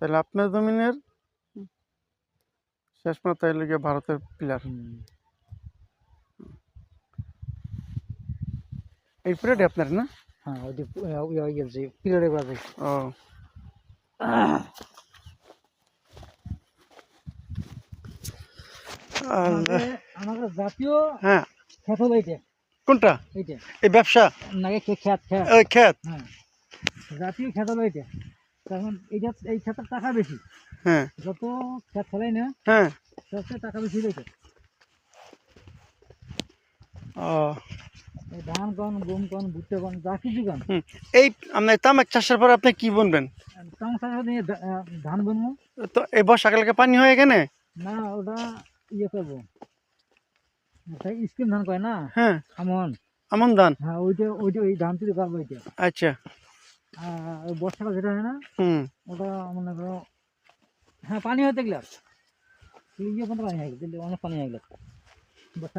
তাহলে আপনার জমিনের শেষ মাথায় লেগে ভারতের পিলার। এই পিলারটি আপনার না? হ্যাঁ, ওই যে হয়ে গেছে পিলারে বাজে। ও আমাদের জাতীয় হ্যাঁ, খেত হলো এইটা। কোনটা? এইটা এই ব্যবসা, না, খেত খেত। ওই ক্ষেত। হ্যাঁ, জাতীয় খেত হলো এইটা। তখন এইটা এই খেতের টাকা বেশি। হ্যাঁ যত খেত ফেলাই না হ্যাঁ। তত টাকা বেশি হইতো। ও এই ধান কন, গম কন, ভুট্টা কন, যা কিছু কন। এই আপনার তামাক চাষের পর আপনি কি বুনবেন? তার সাথে ধান বুনবো। তো এই বর্ষাকালকে পানি হয় এখানে? না, ওটা ইয়ে করবো, স্কিম ধান কয় না, হ্যাঁ, আমন। আমন ধান। হ্যাঁ, ওইটা ওইটা ওই ধান তুলে পারবো ওইটা। আচ্ছা। আর ওই বর্ষাকাল যেটা হয় না, হুম। ওটা মনে করো, হ্যাঁ পানি হতে গেলে ইয়ে পর্যন্ত পানি হয়ে গেলে, অনেক পানি হয়ে গেলে বর্ষা